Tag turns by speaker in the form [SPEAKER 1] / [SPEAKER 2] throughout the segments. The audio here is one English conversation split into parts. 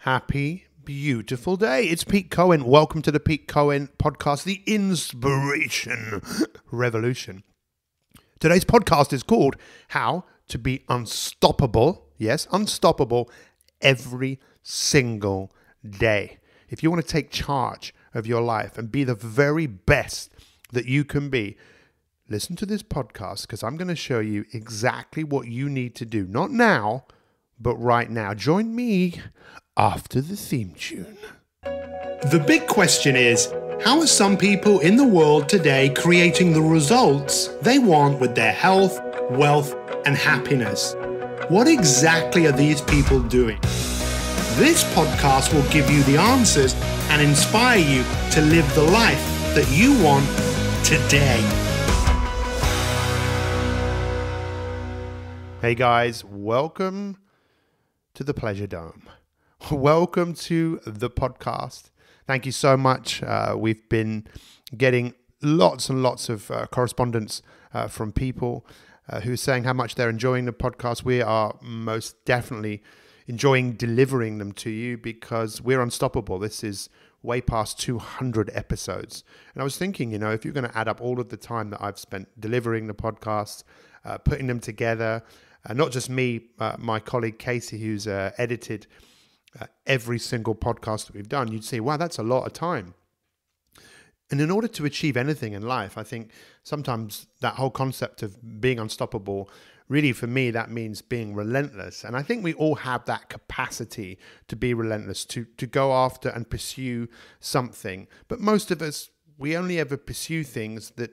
[SPEAKER 1] Happy, beautiful day. It's Pete Cohen. Welcome to the Pete Cohen podcast, the Inspiration Revolution. Today's podcast is called How to Be Unstoppable. Yes, unstoppable every single day. If you want to take charge of your life and be the very best that you can be, listen to this podcast because I'm going to show you exactly what you need to do. Not now, but right now. Join me after the theme tune. The big question is, how are some people in the world today creating the results they want with their health, wealth, and happiness? What exactly are these people doing? This podcast will give you the answers and inspire you to live the life that you want today. Hey guys, welcome to the Pleasure Dome. Welcome to the podcast. Thank you so much. We've been getting lots and lots of correspondence from people who are saying how much they're enjoying the podcast. We are most definitely enjoying delivering them to you because we're unstoppable. This is way past 200 episodes. And I was thinking, if you're going to add up all of the time that I've spent delivering the podcast, putting them together, not just me, my colleague Casey, who's edited every single podcast that we've done, you'd say, wow, that's a lot of time. And in order to achieve anything in life, I think sometimes that whole concept of being unstoppable, really for me, that means being relentless. And I think we all have that capacity to be relentless, to go after and pursue something. But most of us, we only ever pursue things that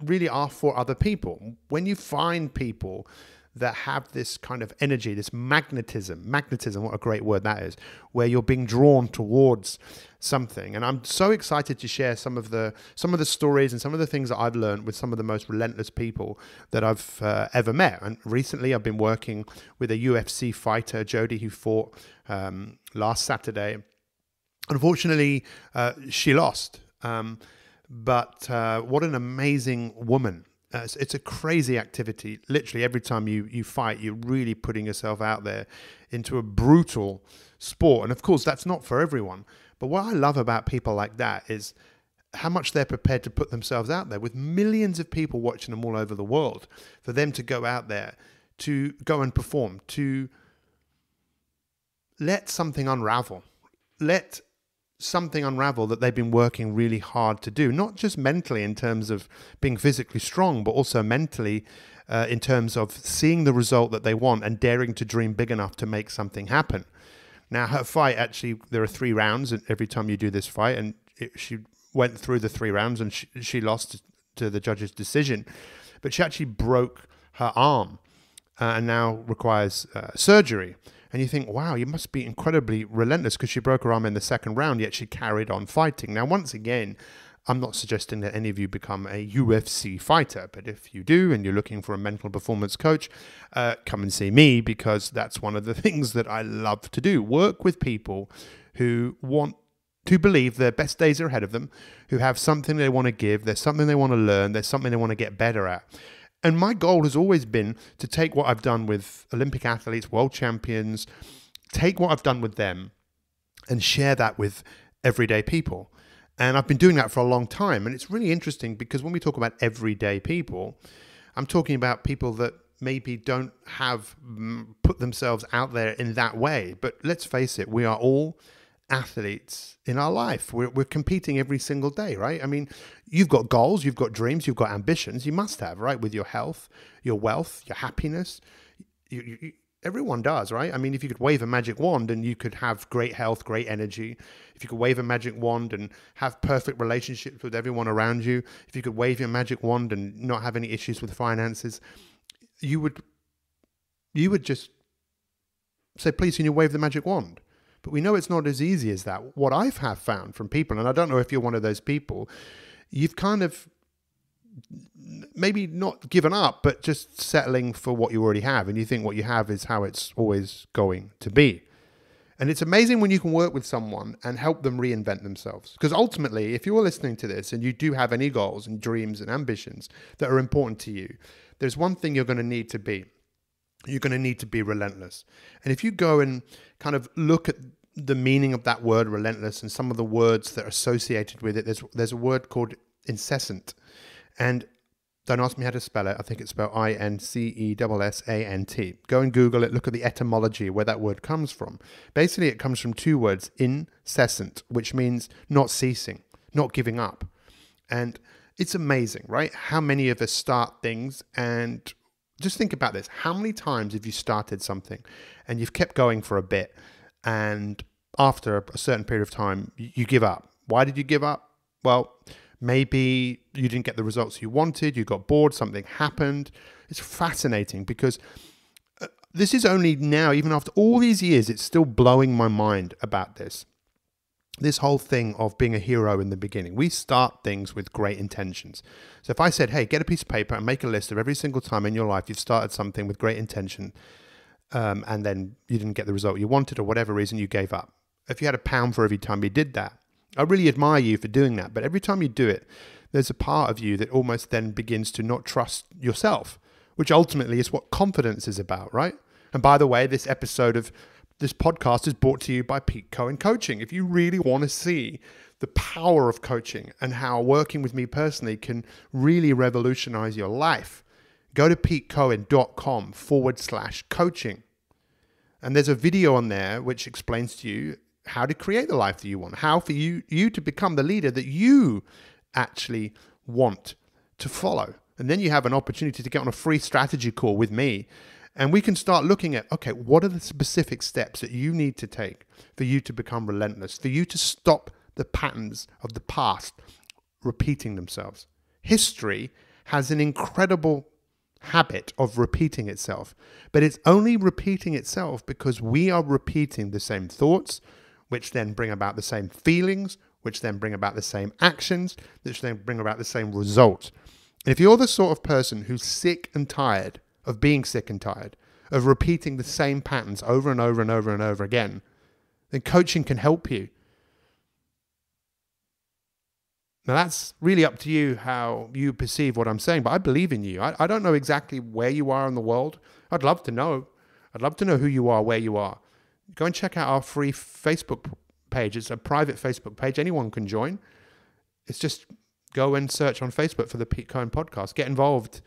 [SPEAKER 1] really are for other people. When you find people that have this kind of energy, this magnetism, what a great word that is, where you're being drawn towards something. And I'm so excited to share some of the stories and some of the things that I've learned with some of the most relentless people that I've ever met. And recently I've been working with a UFC fighter, Jody, who fought last Saturday. Unfortunately, she lost. But what an amazing woman. It's a crazy activity. Literally, every time you fight, you're really putting yourself out there into a brutal sport. And of course, that's not for everyone. But what I love about people like that is how much they're prepared to put themselves out there with millions of people watching them all over the world, for them to go out there, to go and perform, to let something unravel. Let something unravel that they've been working really hard to do, not just mentally in terms of being physically strong, but also mentally in terms of seeing the result that they want and daring to dream big enough to make something happen. Now, her fight, actually, there are 3 rounds every time you do this fight, and she went through the 3 rounds and she lost to the judge's decision, but she actually broke her arm and now requires surgery. And you think, wow, you must be incredibly relentless because she broke her arm in the 2nd round, yet she carried on fighting. Now, once again, I'm not suggesting that any of you become a UFC fighter, but if you do and you're looking for a mental performance coach, come and see me, because that's one of the things that I love to do. Work with people who want to believe their best days are ahead of them, who have something they want to give, there's something they want to learn, there's something they want to get better at. And my goal has always been to take what I've done with Olympic athletes, world champions, take what I've done with them and share that with everyday people. And I've been doing that for a long time. And it's really interesting because when we talk about everyday people, I'm talking about people that maybe don't have put themselves out there in that way. But let's face it, we are all athletes in our life. We're competing every single day, right? I mean, you've got goals, you've got dreams, you've got ambitions. You must have, right? With your health, your wealth, your happiness. Everyone does, right? I mean, if you could wave a magic wand and you could have great health, great energy, if you could wave a magic wand and have perfect relationships with everyone around you, if you could wave your magic wand and not have any issues with finances, you would just say, please, can you wave the magic wand? But we know it's not as easy as that. What I've found from people, and I don't know if you're one of those people, you've kind of maybe not given up, but just settling for what you already have. And you think what you have is how it's always going to be. And it's amazing when you can work with someone and help them reinvent themselves. Because ultimately, if you're listening to this and you do have any goals and dreams and ambitions that are important to you, there's one thing you're going to need to be. You're going to need to be relentless. And if you go and kind of look at the meaning of that word relentless and some of the words that are associated with it, there's a word called incessant. And don't ask me how to spell it. I think it's spelled Incessant. Go and Google it. Look at the etymology where that word comes from. Basically, it comes from two words, incessant, which means not ceasing, not giving up. And it's amazing, right? How many of us start things, and just think about this. How many times have you started something and you've kept going for a bit, and after a certain period of time, you give up? Why did you give up? Well, maybe you didn't get the results you wanted, you got bored, something happened. It's fascinating because this is only now, even after all these years, it's still blowing my mind about this. This whole thing of being a hero in the beginning. We start things with great intentions. So if I said, hey, get a piece of paper and make a list of every single time in your life you've started something with great intention, and then you didn't get the result you wanted or whatever reason, you gave up. If you had £1 for every time you did that, I really admire you for doing that. But every time you do it, there's a part of you that almost then begins to not trust yourself, which ultimately is what confidence is about, right? And by the way, this episode of this podcast is brought to you by Pete Cohen Coaching. If you really want to see the power of coaching and how working with me personally can really revolutionize your life, go to petecohen.com/coaching. And there's a video on there which explains to you how to create the life that you want, how for you to become the leader that you actually want to follow. And then you have an opportunity to get on a free strategy call with me. And we can start looking at, okay, what are the specific steps that you need to take for you to become relentless, for you to stop the patterns of the past repeating themselves? History has an incredible habit of repeating itself, but it's only repeating itself because we are repeating the same thoughts, which then bring about the same feelings, which then bring about the same actions, which then bring about the same results. And if you're the sort of person who's sick and tired of being sick and tired of repeating the same patterns over and over and over and over again, then coaching can help you. Now that's really up to you how you perceive what I'm saying, but I believe in you. I don't know exactly where you are in the world. I'd love to know. I'd love to know who you are, where you are. Go and check out our free Facebook page. It's a private Facebook page. Anyone can join. It's just go and search on Facebook for the Pete Cohen Podcast. Get involved.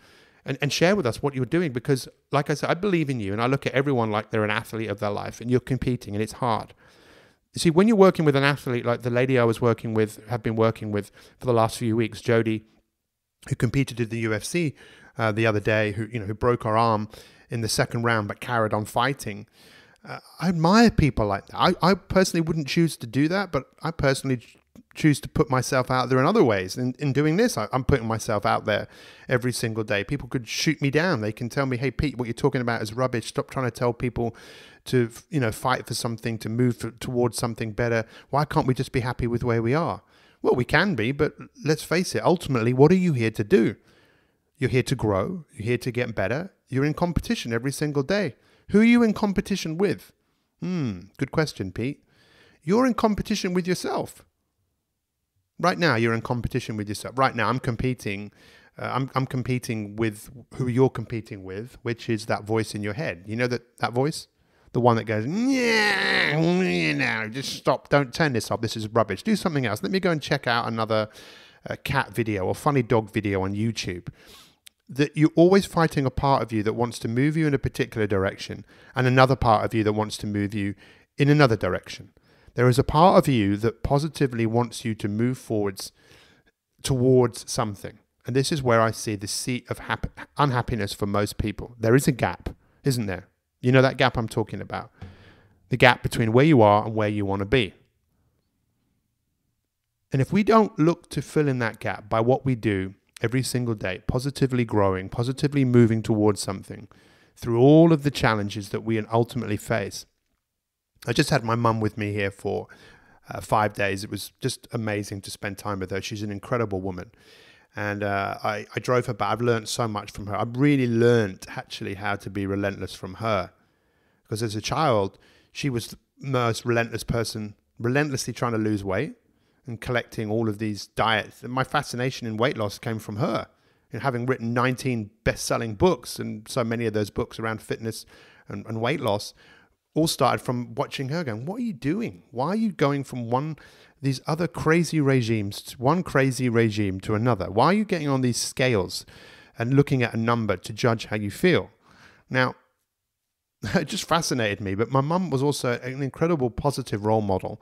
[SPEAKER 1] And share with us what you're doing, because like I said, I believe in you, and I look at everyone like they're an athlete of their life, and you're competing, and it's hard. You see, when you're working with an athlete like the lady I was working with, have been working with for the last few weeks, Jody, who competed in the UFC the other day, who broke her arm in the second round but carried on fighting. I admire people like that. I personally wouldn't choose to do that, but I personally choose to put myself out there in other ways. In doing this, I'm putting myself out there every single day. People could shoot me down. They can tell me, hey, Pete, what you're talking about is rubbish. Stop trying to tell people to, fight for something, to move towards something better. Why can't we just be happy with where we are? Well, we can be, but let's face it. Ultimately, what are you here to do? You're here to grow. You're here to get better. You're in competition every single day. Who are you in competition with? Good question, Pete. You're in competition with yourself. Right now, you're in competition with yourself. Right now, I'm competing. I'm competing with who you're competing with, which is that voice in your head. You know that voice? The one that goes, just stop. Don't turn this off. This is rubbish. Do something else. Let me go and check out another cat video or funny dog video on YouTube. That you're always fighting a part of you that wants to move you in a particular direction and another part of you that wants to move you in another direction. There is a part of you that positively wants you to move forwards towards something. And this is where I see the seat of unhappiness for most people. There is a gap, isn't there? You know that gap I'm talking about. The gap between where you are and where you want to be. And if we don't look to fill in that gap by what we do every single day, positively growing, positively moving towards something through all of the challenges that we ultimately face. I just had my mum with me here for 5 days. It was just amazing to spend time with her. She's an incredible woman. And I drove her back. I've learned so much from her. I've really learned actually how to be relentless from her. Because as a child, she was the most relentless person, relentlessly trying to lose weight and collecting all of these diets. And my fascination in weight loss came from her. And having written 19 best-selling books, and so many of those books around fitness and weight loss, all started from watching her going, what are you doing? Why are you going from these other crazy regimes, one crazy regime to another? Why are you getting on these scales and looking at a number to judge how you feel? Now, it just fascinated me, but my mum was also an incredible positive role model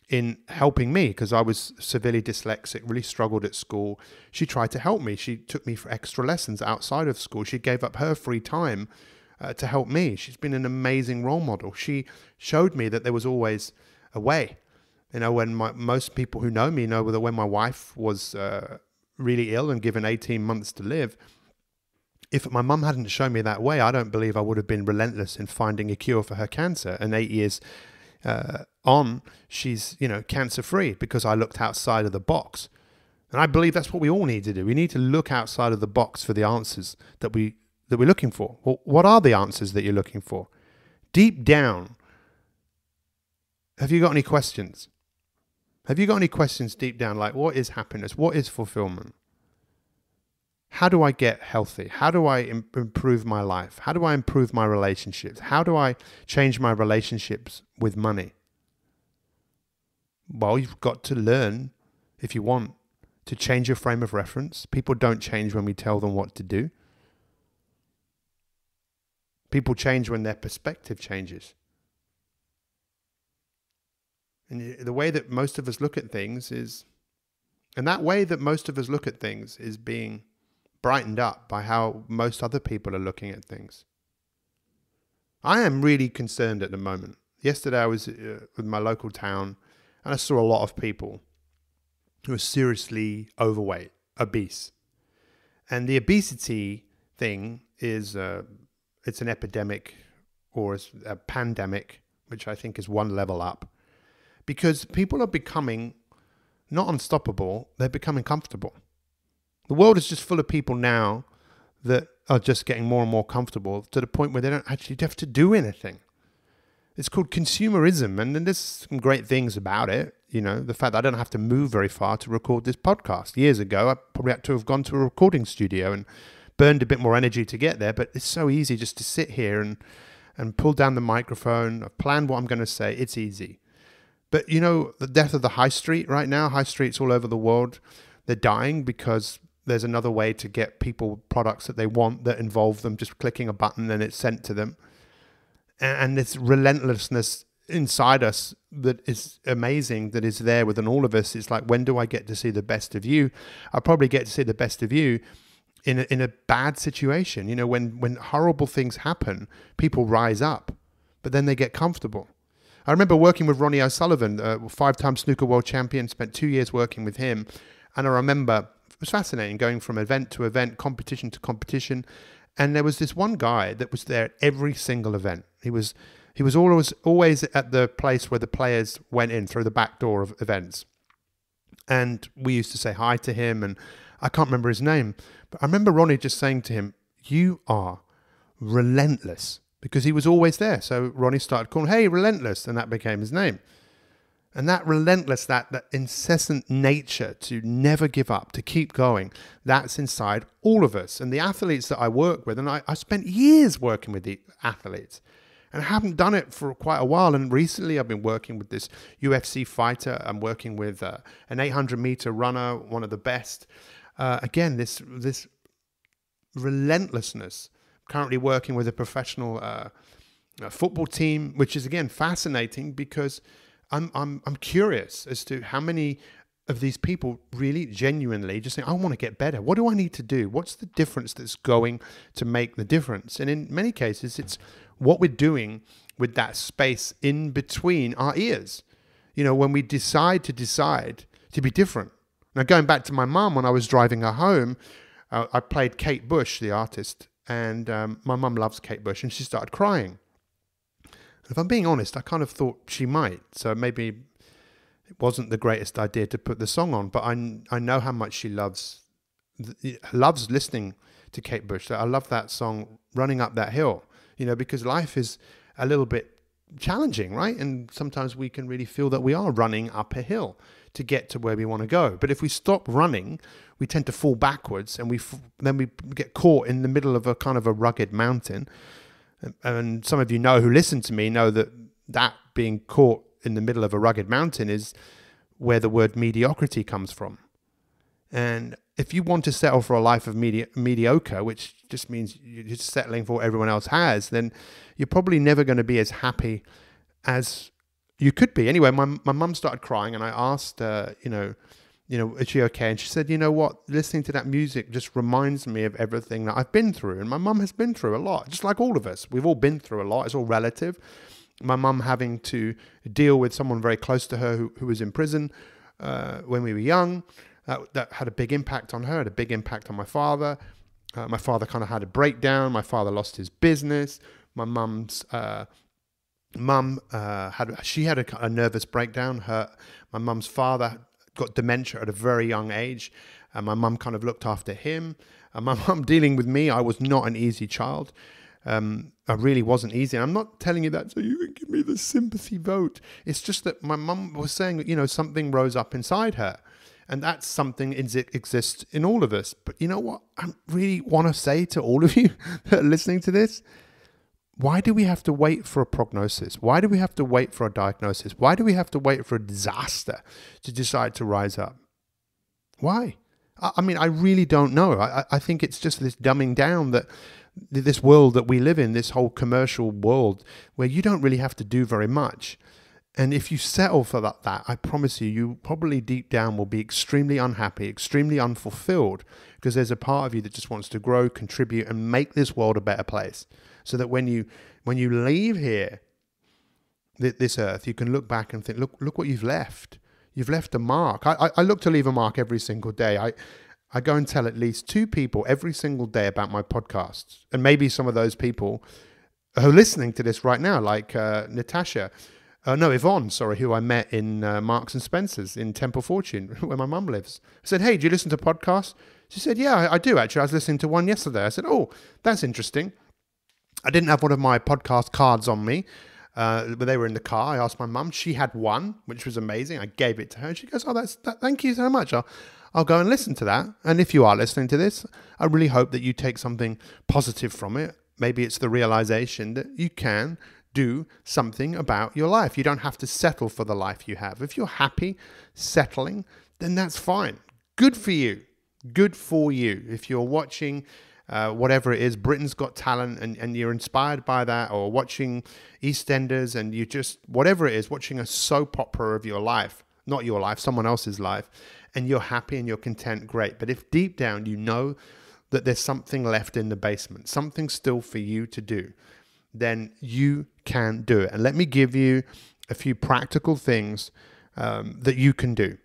[SPEAKER 1] in helping me because I was severely dyslexic, really struggled at school. She tried to help me. She took me for extra lessons outside of school. She gave up her free time to help me. She's been an amazing role model. She showed me that there was always a way. You know, when most people who know me know that when my wife was really ill and given 18 months to live, if my mum hadn't shown me that way, I don't believe I would have been relentless in finding a cure for her cancer. And 8 years on, she's, cancer-free because I looked outside of the box. And I believe that's what we all need to do. We need to look outside of the box for the answers that we're looking for. Well, what are the answers that you're looking for? Deep down, have you got any questions? Have you got any questions deep down, like what is happiness? What is fulfillment? How do I get healthy? How do I improve my life? How do I improve my relationships? How do I change my relationships with money? Well, you've got to learn, if you want, to change your frame of reference. People don't change when we tell them what to do. People change when their perspective changes. And the way that most of us look at things is being brightened up by how most other people are looking at things. I am really concerned at the moment. Yesterday I was with my local town and I saw a lot of people who are seriously overweight, obese. And the obesity thing is, it's an epidemic or a pandemic, which I think is one level up. Because people are becoming not unstoppable, they're becoming comfortable. The world is just full of people now that are just getting more and more comfortable to the point where they don't actually have to do anything. It's called consumerism, and then there's some great things about it. You know, the fact that I don't have to move very far to record this podcast. Years ago, I probably had to have gone to a recording studio and burned a bit more energy to get there, but it's so easy just to sit here and pull down the microphone, plan what I'm going to say. It's easy. But, the death of the high street right now, high streets all over the world, they're dying because there's another way to get people products that they want that involve them just clicking a button and it's sent to them. And this relentlessness inside us that is amazing, that is there within all of us. It's like, when do I get to see the best of you? I'll probably get to see the best of you in a bad situation. When horrible things happen, people rise up, but then they get comfortable. I remember working with Ronnie O'Sullivan, 5-time snooker world champion, spent 2 years working with him. And I remember it was fascinating going from event to event, competition to competition. And there was this one guy that was there at every single event. He was always at the place where the players went in through the back door of events. And we used to say hi to him, and I can't remember his name. But I remember Ronnie just saying to him, "You are relentless," because he was always there. So Ronnie started calling, "Hey, Relentless," and that became his name. And that relentless, that incessant nature to never give up, to keep going, that's inside all of us. And the athletes that I work with, and I spent years working with the athletes, and I haven't done it for quite a while. And recently I've been working with this UFC fighter. I'm working with an 800-meter runner, one of the best. Again, this relentlessness. Currently working with a professional football team, which is, again, fascinating because I'm curious as to how many of these people really genuinely just say, I want to get better. What do I need to do? What's the difference that's going to make the difference? And in many cases, it's what we're doing with that space in between our ears. When we decide to be different. Now, going back to my mum, when I was driving her home, I played Kate Bush, the artist, and my mum loves Kate Bush, and she started crying. If I'm being honest, I kind of thought she might. So maybe it wasn't the greatest idea to put the song on, but I know how much she loves listening to Kate Bush. I love that song, Running Up That Hill, because life is a little bit challenging, right? And sometimes we can really feel that we are running up a hill to get to where we want to go. But if we stop running, we tend to fall backwards, and then we get caught in the middle of a kind of a rugged mountain. And some of you know who listen to me know that being caught in the middle of a rugged mountain is where the word mediocrity comes from. And if you want to settle for a life of mediocre, which just means you're just settling for what everyone else has, then you're probably never going to be as happy as you could be. Anyway, my mum started crying, and I asked her, is she okay? And she said, you know what, listening to that music just reminds me of everything that I've been through. And my mum has been through a lot, just like all of us. We've all been through a lot. It's all relative. My mum having to deal with someone very close to her who was in prison when we were young. That had a big impact on her, had a big impact on my father. My father kind of had a breakdown. My father lost his business. My mum's mum had a nervous breakdown. My mum's father got dementia at a very young age. And my mum kind of looked after him. And my mum dealing with me, I was not an easy child. I really wasn't easy. And I'm not telling you that so you can give me the sympathy vote. It's just that my mum was saying that, something rose up inside her. And that's something exists in all of us. But you know what I really want to say to all of you that are listening to this? Why do we have to wait for a prognosis? Why do we have to wait for a diagnosis? Why do we have to wait for a disaster to decide to rise up? Why? I mean, I really don't know. I think it's just this dumbing down that this world that we live in, this whole commercial world where you don't really have to do very much. And if you settle for that, I promise you probably deep down will be extremely unhappy, extremely unfulfilled, because there's a part of you that just wants to grow, contribute, and make this world a better place. So that when you leave here, this earth, you can look back and think, look what you've left. You've left a mark. I look to leave a mark every single day. I go and tell at least 2 people every single day about my podcasts. And maybe some of those people who are listening to this right now, like Natasha. Yvonne, who I met in Marks and Spencer's in Temple Fortune, where my mum lives. I said, hey, do you listen to podcasts? She said, yeah, I do actually. I was listening to one yesterday. I said, oh, that's interesting. I didn't have one of my podcast cards on me, but they were in the car. I asked my mum. She had one, which was amazing. I gave it to her. She goes, oh, thank you so much. I'll go and listen to that. And if you are listening to this, I really hope that you take something positive from it. Maybe it's the realization that you can do something about your life. You don't have to settle for the life you have. If you're happy settling, then that's fine. Good for you. Good for you. If you're watching whatever it is, Britain's Got Talent, and you're inspired by that, or watching EastEnders, and you just, whatever it is, watching a soap opera of your life, not your life, someone else's life, and you're happy and you're content, great. But if deep down you know that there's something left in the basement, something still for you to do, then you can do it. And let me give you a few practical things that you can do.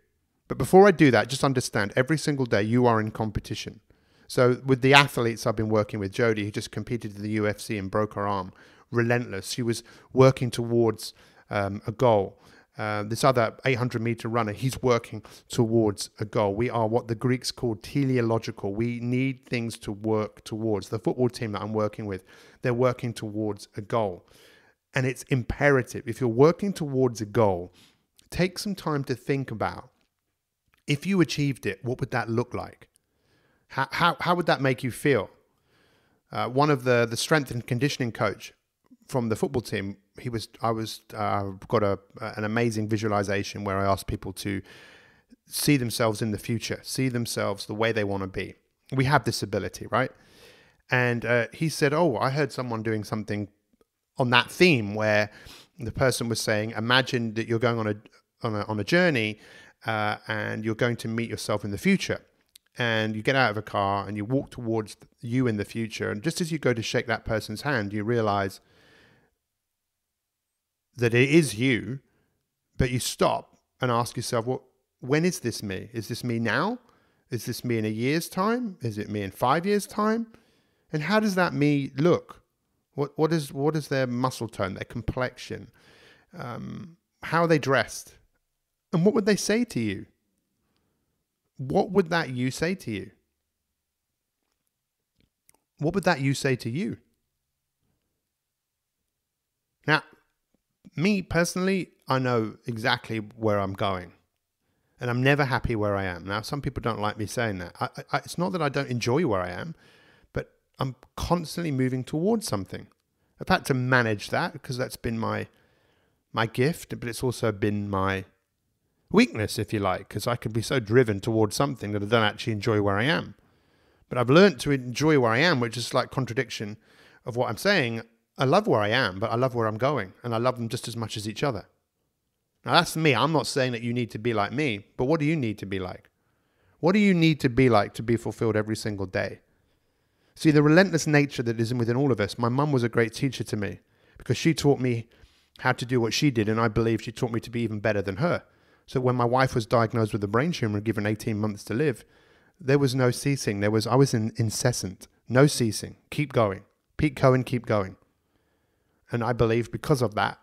[SPEAKER 1] But before I do that, just understand every single day you are in competition. So with the athletes I've been working with, Jodie, who just competed in the UFC and broke her arm, Relentless, she was working towards a goal. This other 800-meter runner, he's working towards a goal. We are what the Greeks called teleological. We need things to work towards. The football team that I'm working with, they're working towards a goal. And it's imperative. If you're working towards a goal, take some time to think about, if you achieved it, what would that look like? How would that make you feel? One of the strength and conditioning coach from the football team, got an amazing visualization where I asked people to see themselves in the future, see themselves the way they want to be. We have this ability, right? And he said, oh, I heard someone doing something on that theme where the person was saying, imagine that you're going on a journey and you're going to meet yourself in the future. And you get out of a car and you walk towards you in the future. And just as you go to shake that person's hand, you realize that it is you, but you stop and ask yourself, well, when is this me? Is this me now? Is this me in a year's time? Is it me in 5 years' time? And how does that me look? What is their muscle tone, their complexion? How are they dressed? And what would they say to you? What would that you say to you? What would that you say to you? Now, me personally, I know exactly where I'm going. And I'm never happy where I am. Now, some people don't like me saying that. It's not that I don't enjoy where I am, but I'm constantly moving towards something. I've had to manage that because that's been my gift, but it's also been my weakness, if you like, because I could be so driven towards something that I don't actually enjoy where I am. But I've learned to enjoy where I am, which is like contradiction of what I'm saying. I love where I am, but I love where I'm going, and I love them just as much as each other. Now, that's me. I'm not saying that you need to be like me, but what do you need to be like? What do you need to be like to be fulfilled every single day? See, the relentless nature that is within all of us, my mum was a great teacher to me because she taught me how to do what she did, and I believe she taught me to be even better than her. So when my wife was diagnosed with a brain tumor and given 18 months to live, there was no ceasing. I was incessant, no ceasing. Keep going, keep going. And I believe because of that,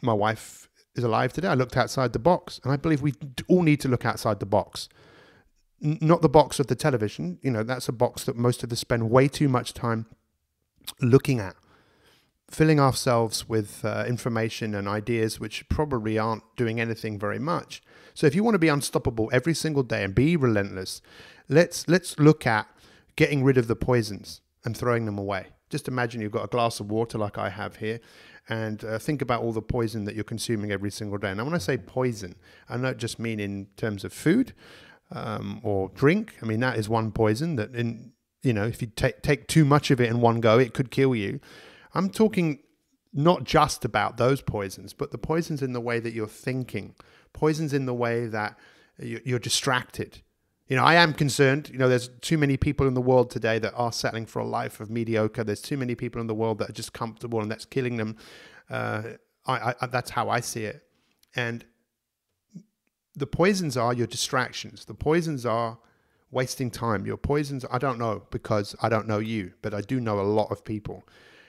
[SPEAKER 1] my wife is alive today. I looked outside the box, and I believe we all need to look outside the box. Not the box of the television. You know, that's a box that most of us spend way too much time looking at, filling ourselves with information and ideas which probably aren't doing anything very much. So if you want to be unstoppable every single day and be relentless, let's look at getting rid of the poisons and throwing them away. Just imagine you've got a glass of water like I have here, and think about all the poison that you're consuming every single day. And when I say poison, I don't just mean in terms of food or drink. I mean, that is one poison that, if you take too much of it in one go, it could kill you. I'm talking not just about those poisons, but the poisons in the way that you're thinking, poisons in the way that you're distracted. I am concerned, there's too many people in the world today that are settling for a life of mediocre. There's too many people in the world that are just comfortable, and that's killing them. That's how I see it. And the poisons are your distractions. The poisons are wasting time. Your poisons, I don't know, because I don't know you, but I do know a lot of people.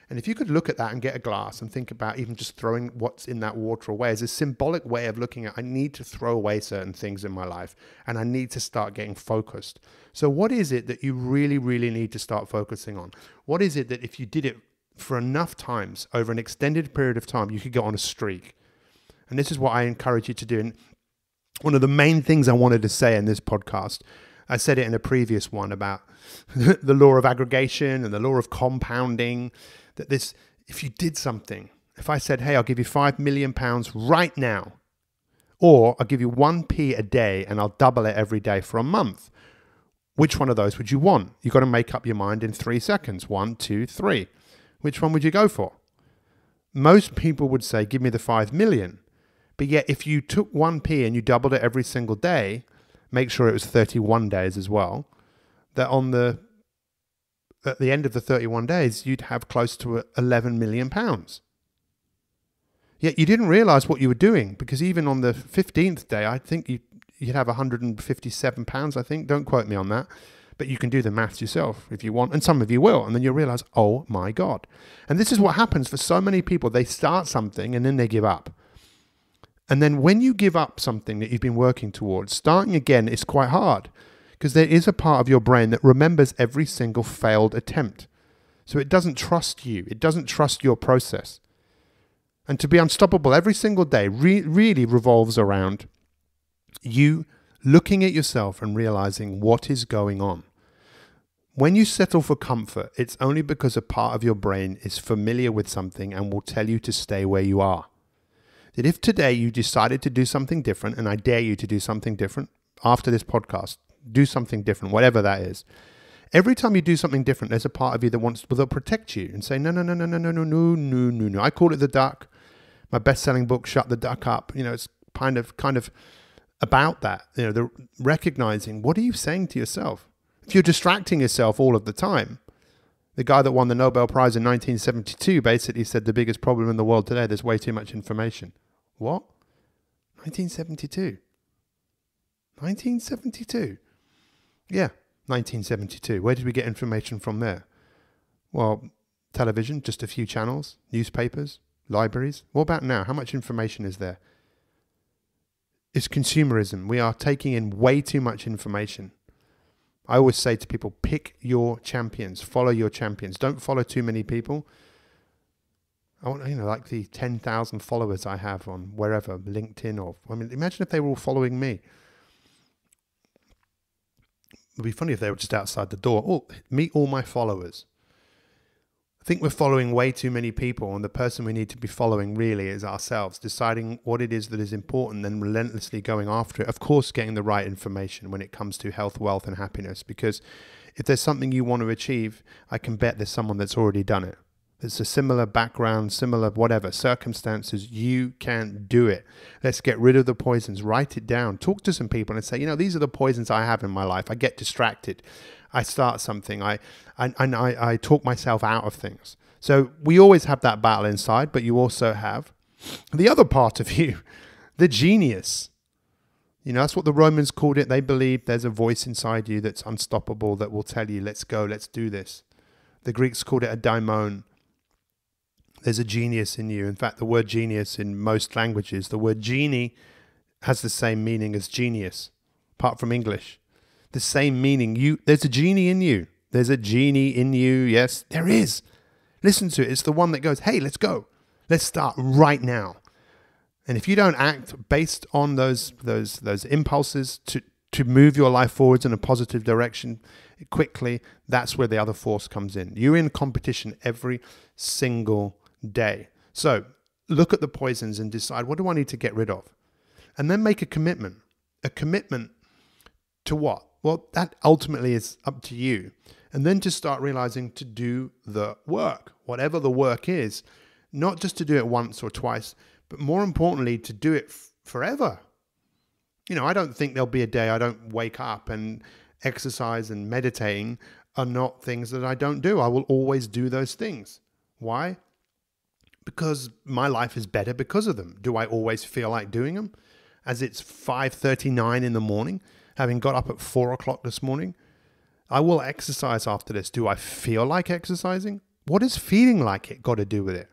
[SPEAKER 1] And if you could look at that and get a glass and think about even just throwing what's in that water away as a symbolic way of looking at, I need to throw away certain things in my life, and I need to start getting focused. So what is it that you really, really need to start focusing on? What is it that if you did it for enough times over an extended period of time, you could go on a streak? And this is what I encourage you to do. And one of the main things I wanted to say in this podcast, I said it in a previous one about the law of aggregation and the law of compounding, that if you did something, if I said, hey, I'll give you £5 million right now, or I'll give you 1p a day and I'll double it every day for a month, which one of those would you want? You've got to make up your mind in 3 seconds. 1, 2, 3. Which one would you go for? Most people would say, give me the 5 million. But yet, if you took 1p and you doubled it every single day, make sure it was 31 days as well, that at the end of the 31 days, you'd have close to £11 million. Yet you didn't realize what you were doing, because even on the 15th day, I think you'd have £157, I think. Don't quote me on that. But you can do the maths yourself if you want, and some of you will, and then you'll realize, oh my God. And this is what happens for so many people. They start something and then they give up. And then when you give up something that you've been working towards, starting again is quite hard, because there is a part of your brain that remembers every single failed attempt. So it doesn't trust you. It doesn't trust your process. And to be unstoppable every single day really revolves around you looking at yourself and realizing what is going on. When you settle for comfort, it's only because a part of your brain is familiar with something and will tell you to stay where you are. That if today you decided to do something different, and I dare you to do something different after this podcast, do something different, whatever that is. Every time you do something different, there's a part of you that they'll protect you and say, no. I call it the duck. My best-selling book, Shut the Duck Up. It's kind of about that. The recognizing, what are you saying to yourself? If you're distracting yourself all of the time, the guy that won the Nobel Prize in 1972 basically said the biggest problem in the world today, there's way too much information. What? 1972. 1972. Yeah, 1972. Where did we get information from there? Well, television, just a few channels, newspapers, libraries. What about now? How much information is there? It's consumerism. We are taking in way too much information. I always say to people, pick your champions, follow your champions. Don't follow too many people. I want, like the 10,000 followers I have on wherever, LinkedIn imagine if they were all following me. It'd be funny if they were just outside the door. Oh, meet all my followers. I think we're following way too many people, and the person we need to be following really is ourselves, deciding what it is that is important, then relentlessly going after it. Of course, getting the right information when it comes to health, wealth, and happiness, because if there's something you want to achieve, I can bet there's someone that's already done it. There's a similar background, similar whatever circumstances. You can do it. Let's get rid of the poisons. Write it down. Talk to some people and say, these are the poisons I have in my life. I get distracted. I start something. I talk myself out of things. So we always have that battle inside, but you also have the other part of you, the genius. That's what the Romans called it. They believe there's a voice inside you that's unstoppable that will tell you, let's go, let's do this. The Greeks called it a daimon. There's a genius in you. In fact, the word genius in most languages, the word genie has the same meaning as genius, apart from English. The same meaning. There's a genie in you. There's a genie in you. Yes, there is. Listen to it. It's the one that goes, hey, let's go. Let's start right now. And if you don't act based on those impulses to move your life forwards in a positive direction quickly, that's where the other force comes in. You're in competition every single day. So look at the poisons and decide, what do I need to get rid of? And then make a commitment. A commitment to what? Well, that ultimately is up to you. And then just start realizing to do the work, whatever the work is, not just to do it once or twice, but more importantly, to do it forever. I don't think there'll be a day I don't wake up, and exercise and meditating are not things that I don't do. I will always do those things. Why? Because my life is better because of them. Do I always feel like doing them? As it's 5:39 in the morning, having got up at 4 o'clock this morning, I will exercise after this. Do I feel like exercising? What is feeling like it got to do with it?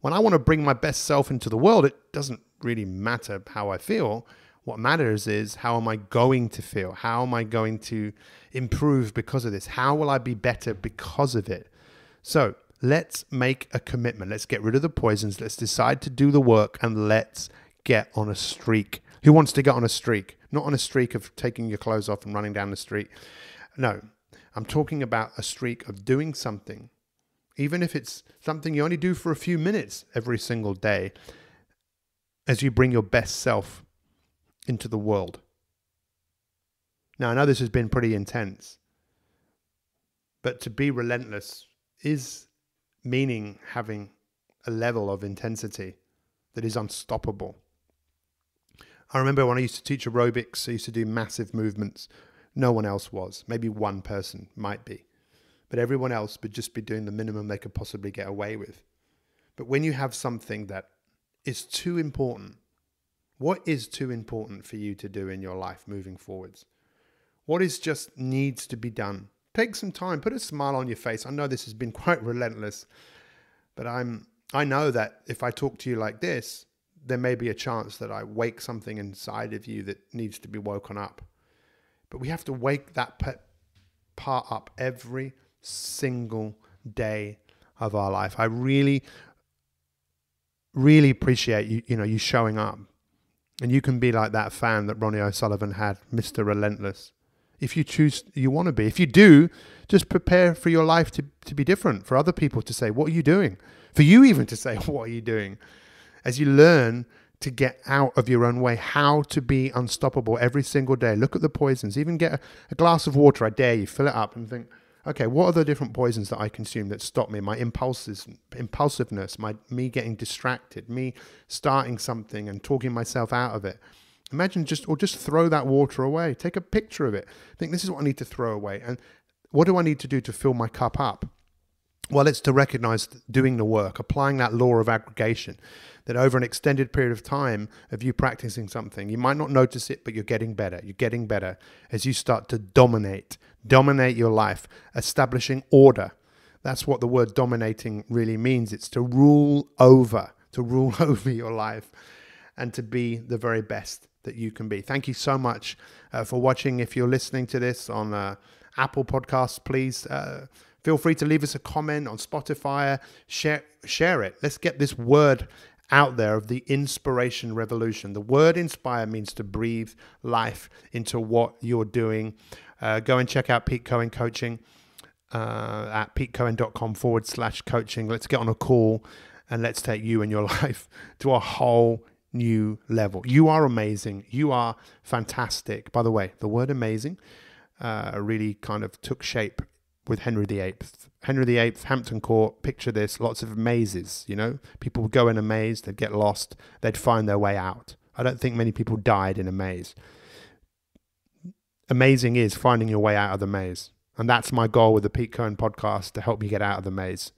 [SPEAKER 1] When I want to bring my best self into the world, it doesn't really matter how I feel. What matters is, how am I going to feel? How am I going to improve because of this? How will I be better because of it? So let's make a commitment. Let's get rid of the poisons. Let's decide to do the work, and let's get on a streak. Who wants to get on a streak? Not on a streak of taking your clothes off and running down the street. No, I'm talking about a streak of doing something. Even if it's something you only do for a few minutes every single day, as you bring your best self into the world. Now, I know this has been pretty intense, but to be relentless is meaning having a level of intensity that is unstoppable. I remember when I used to teach aerobics, I used to do massive movements. No one else was. Maybe one person might be. But everyone else would just be doing the minimum they could possibly get away with. But when you have something that is too important, what is too important for you to do in your life moving forwards? What is just needs to be done? Take some time, put a smile on your face. I know this has been quite relentless, but I know that if I talk to you like this, there may be a chance that I wake something inside of you that needs to be woken up. But we have to wake that part up every single day of our life. I really, really appreciate you showing up. And you can be like that fan that Ronnie O'Sullivan had, Mr. Relentless. If you choose, you want to be. If you do, just prepare for your life to be different, for other people to say, what are you doing? For you even to say, what are you doing? As you learn to get out of your own way, how to be unstoppable every single day. Look at the poisons. Even get a glass of water, I dare you, fill it up and think, okay, what are the different poisons that I consume that stop me? My impulsiveness, me getting distracted, me starting something and talking myself out of it. Imagine just throw that water away. Take a picture of it. Think, this is what I need to throw away. And what do I need to do to fill my cup up? Well, it's to recognize doing the work, applying that law of aggregation, that over an extended period of time of you practicing something, you might not notice it, but you're getting better. You're getting better as you start to dominate your life, establishing order. That's what the word dominating really means. It's to rule over your life and to be the very best that you can be. Thank you so much for watching. If you're listening to this on Apple Podcasts, please feel free to leave us a comment on Spotify. Share it. Let's get this word out there of the inspiration revolution. The word inspire means to breathe life into what you're doing. Go and check out Pete Cohen Coaching. at petecohen.com/coaching. Let's get on a call and let's take you and your life to a whole new level. You are amazing. You are fantastic. By the way, the word amazing really kind of took shape with Henry VIII. Henry VIII, Hampton Court, picture this, lots of mazes, you know. People would go in a maze, they'd get lost, they'd find their way out. I don't think many people died in a maze. Amazing is finding your way out of the maze. And that's my goal with the Pete Cohen podcast, to help you get out of the maze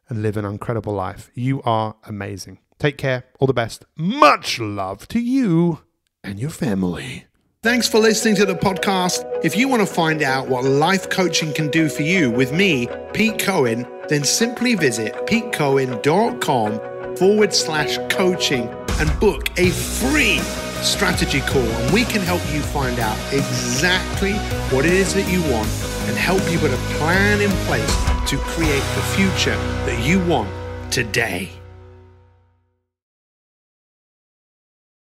[SPEAKER 1] and live an incredible life. You are amazing. Take care. All the best. Much love to you and your family. Thanks for listening to the podcast. If you want to find out what life coaching can do for you with me, Pete Cohen, then simply visit petecohen.com/coaching and book a free strategy call, and we can help you find out exactly what it is that you want and help you put a plan in place to create the future that you want today.